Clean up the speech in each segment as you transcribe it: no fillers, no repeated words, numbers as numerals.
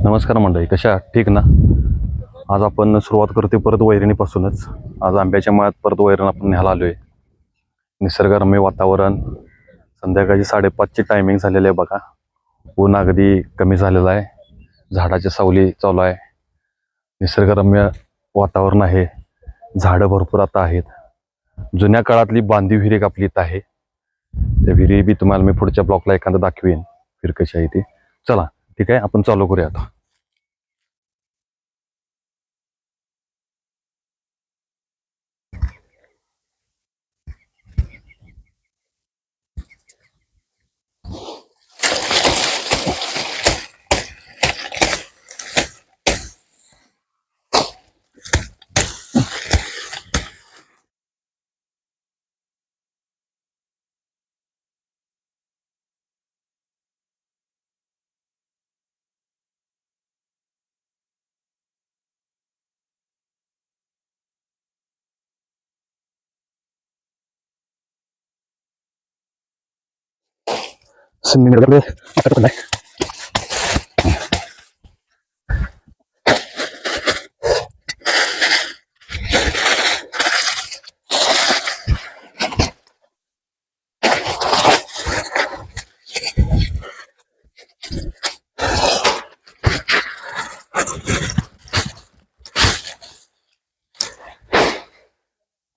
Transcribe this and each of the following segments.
नमस्कार मंडळी, कशा आहात? ठीक ना? आज आपण सुरुवात करते परत वैरणीपासूनच. आज आंब्याच्या मळ्यात परत वैरण आपण न्यायला आलोय. निसर्गरम्य वातावरण, संध्याकाळी 5:30ची टायमिंग झालेली आहे बघा. ऊन अगदी कमी झालेलं आहे, झाडाची सावली चालू आहे, निसर्गरम्य वातावरण आहे, झाडं भरपूर आता आहेत. जुन्या काळातली बांधीव विहीर एक आपली इथं आहे. त्या विहिरी बी तुम्हाला मी पुढच्या ब्लॉकला एखादं दाखवेन, विहीर कशी आहे ती. चला ठीक आहे, आपण चालू करूया आता.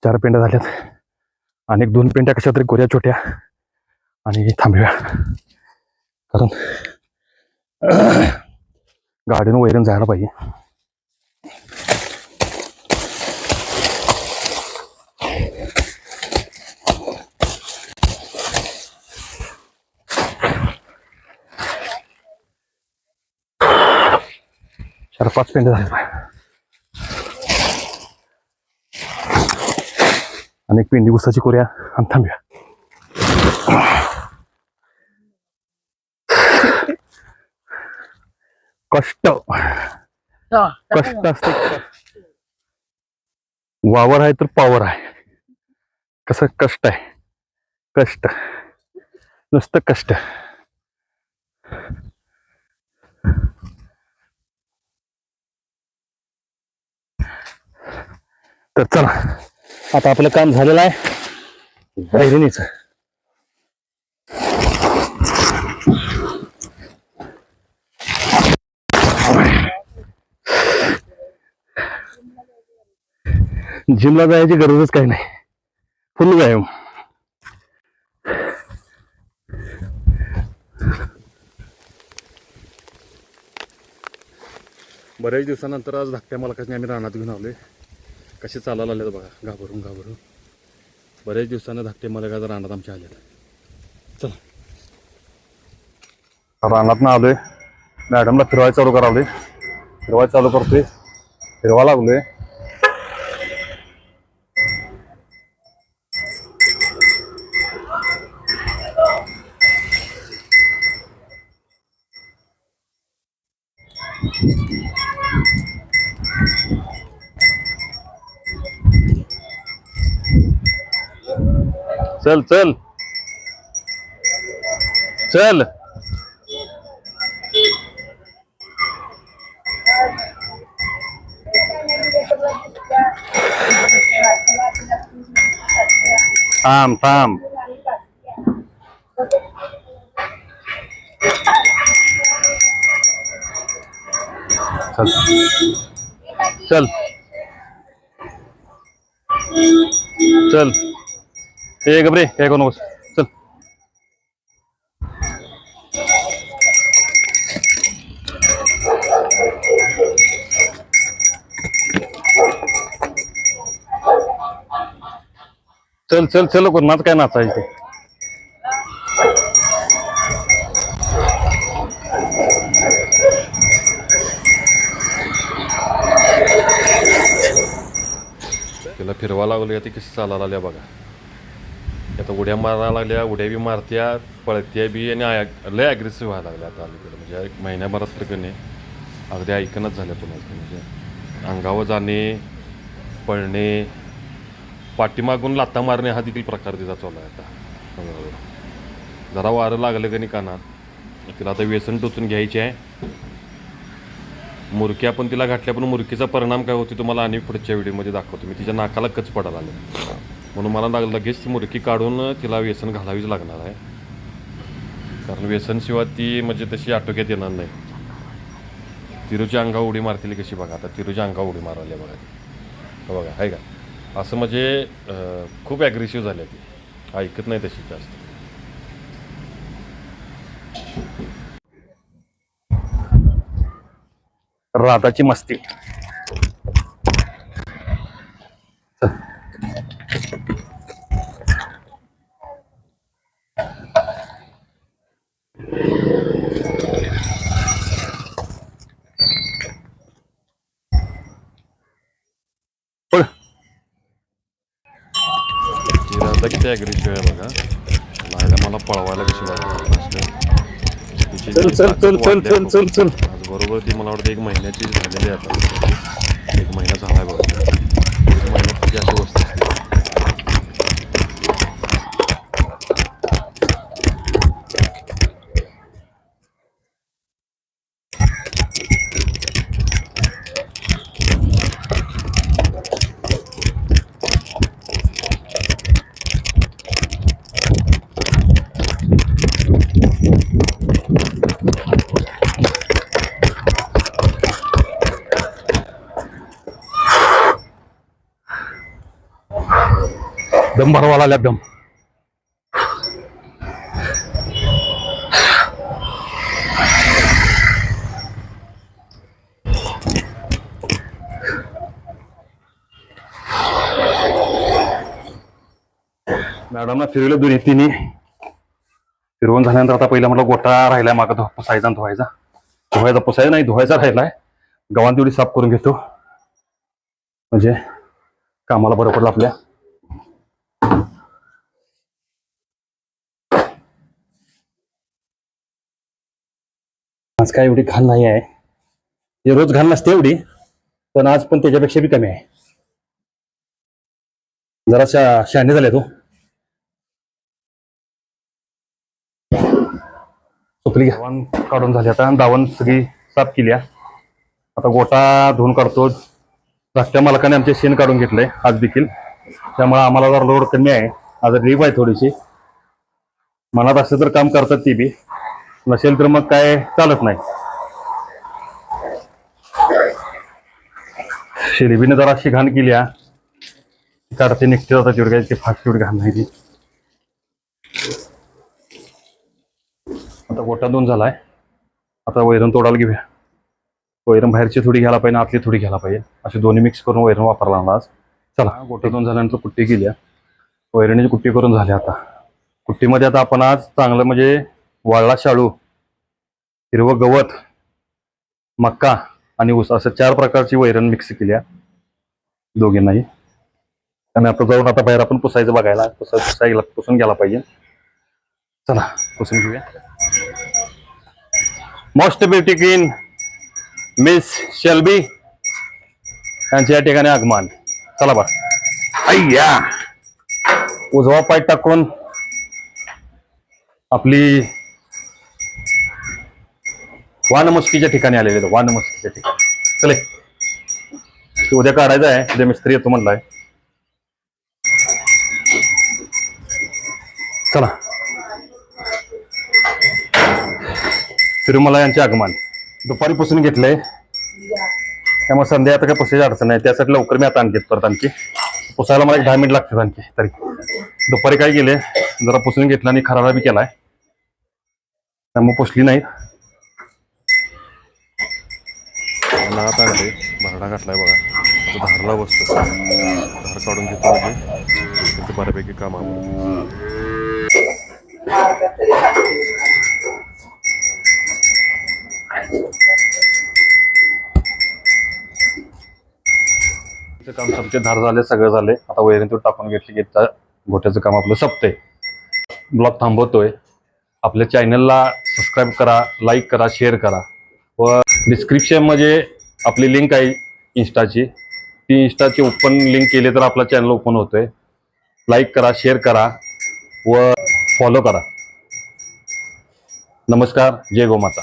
चार पेंड्या झाल्यात, अनेक 2 पेंड्या कशा तरी गोऱ्या छोट्या आणि थांबव्या, कारण गाडीनं वैरण जायला पाहिजे. चार 5 पेंड्या झाल्या, अनेक पेंडी उसाची कोऱ्या आणि थांबव्या. कष्ट कष्ट असते. वावर आहे तर पावर आहे. कसं कष्ट आहे, कष्ट नुसतं कष्ट. तर चला, आता आपलं काम झालेलं आहे वैरणीचं. जिमला जायची गरजच काही नाही, फुल व्यायाम. बऱ्याच दिवसानंतर आज धाकट्या मालकाने आम्ही रानात घेऊन आलोय. कसे चालायला आले बघा, घाबरून घाबरून. बऱ्याच दिवसानं धाकटे मालक आज रानात आमच्या आलेत. चला, रानात ना आलोय, मॅडमला फिरवायला चालू करावले. फिरवायला चालू करतोय, फिरवा लागलोय. चल चल चल. थांब थांब. चल चल चल. हे गबरे काय करू नकोस, चल. चल चल चल लवकर, नाच काय नाचायचं. त्याला फिरवा लागलो, ती कशी चालायला लागल्या बघा. आता उड्या मारायला लागल्या, उड्या बी मारत्या, पळत्या बी, आणि लय ॲग्रेसिव्ह व्हायला लागल्या आता अलीकडे. म्हणजे एक महिन्याभरात तर कधी अगदी ऐकणच झाल्या तुम्हाला. म्हणजे अंगावर जाणे, पळणे, पाठीमागून लाथा मारणे हा देखील प्रकार तिचा चालू आहे आता. जरा वारं लागलं का नाही कानात, तिला आता व्यसन टोचून घ्यायची आहे. मुरकी आपण तिला घातल्या, पण मुरकीचा परिणाम काय होतो तुम्हाला आणि पुढच्या व्हिडिओमध्ये दाखवतो. मी तिच्या नाकाला कच पडायला आलं, म्हणून मला लगेच ती मुरकी काढून तिला व्यसन घालावीच लागणार आहे. कारण व्यसनशिवाय ती म्हणजे तशी आटोक्यात येणार नाही. तिरूच्या अंगा उडी मारतील कशी बघा, आता तिरूच्या अंगा उडी मारायला बघा, बघा आहे का असं, म्हणजे खूप ॲग्रेसिव्ह झाली ती, ऐकत नाही तशी जास्त. राधाची मस्ती. राधा किती ॲग्रेसिव्ह आहे बघा, लायला मला पळवायला कशी बघा. आज बरोबर ती मला वाटतं 1 महिन्याची झालेली आहे आता. 1 महिना झाला आहे बघा. 1 महिन्यात तिची अशी वस्तू असते. दम भरवायला आल्या दम. मॅडमना फिरवलं दोन्ही तिन्ही. फिरवून झाल्यानंतर आता पहिला म्हटलं गोटा राहिलाय मागं पुसायचा पुसायचा नाही धुवायचा राहिलाय. गव्हाण तेवढी साफ करून घेतो, म्हणजे कामाला बरं पडलं आपल्या. आज काय एवढी घाण नाही आहे, हे रोज घाण नसते एवढी, पण आज पण त्याच्यापेक्षा बी कमी आहे. जरा शहाणे झाले तो. सुपली दावण काढून झाली, आता दावण सगळी साफ केली. आता गोटा धुवून काढतो. धाकट्या मालकाने आमचे शेण काढून घेतलंय आज देखील, त्यामुळे आम्हाला जरा लोड कमी आहे. आज रीप आहे थोडीशी. मनात असलं तर काम करतात ती बी, नसेल तर मग काय चालत नाही. शिरबीने जरा अशी घाण केली काढते निघते जातात तेवढी, काय ते फास्ट तेवढी घाण नाही ती. आता गोटा दोन झालाय, आता वैरण तोडायला घेऊया. वैरण बाहेरची थोडी घ्यायला पाहिजे, आतली थोडी घ्यायला पाहिजे, असे दोन्ही मिक्स करून वैरण वापरला लागणार आज. चला, गोटा दोन झाल्यानंतर कुट्टी केली, वैरणीची कुट्टी करून झाली. आता कुट्टीमध्ये आता आपण आज चांगलं म्हणजे वाळला शाळू, हिरवं गवत, मक्का आणि ऊस असं 4 प्रकारची वैरण मिक्स केली दोघींनाही. आणि आता जाऊन आता बाहेर आपण पुसायचं बघायला, पुसून घ्यायला पाहिजे. चला पुसून घेऊया. Most beauty queen miss Shelby यांच्या या ठिकाणी आगमन. चला बा, अय्या उजवा पाय टाकून आपली वानमुस्कीच्या ठिकाणी आलेले. वानमुस्कीच्या ठिकाणी चले, उद्या काढायचं आहे, उद्या मिस्त्री येतो म्हणलाय. चला, तिरुमला यांचे आगमन. दुपारी पुसून घेतलंय, त्यामुळे संध्या आता काय पुसायची अडचण नाही. त्यासाठी लवकर मी आता आणखी परत आणखी पुसायला मला 10 मिनिट लागतात आणखी. तरी दुपारी काय केले, जरा पुसून घेतला आणि खरारा बी केलाय, त्यामुळे पुसली नाही. नात आणले, भरडा घातलाय बघा. आता धारला बसतो, धार काढून घेतो म्हणजे बऱ्यापैकी काम आवडतं. काम सबचे धार झाले, सगळं झाले. आता वैरणीतून टाकून घेतली की गोट्याचं काम आपलं संपतंय. ब्लॉग थांबवतोय. आपल्या चॅनलला सबस्क्राईब करा, लाईक करा, शेअर करा. व डिस्क्रिप्शन मध्ये आपली लिंक आहे इंस्टाची, ती इंस्टाची ओपन लिंक केली तर आपला चॅनल ओपन होतोय. लाईक करा, शेअर करा व फॉलो करा. नमस्कार, जय गोमाता.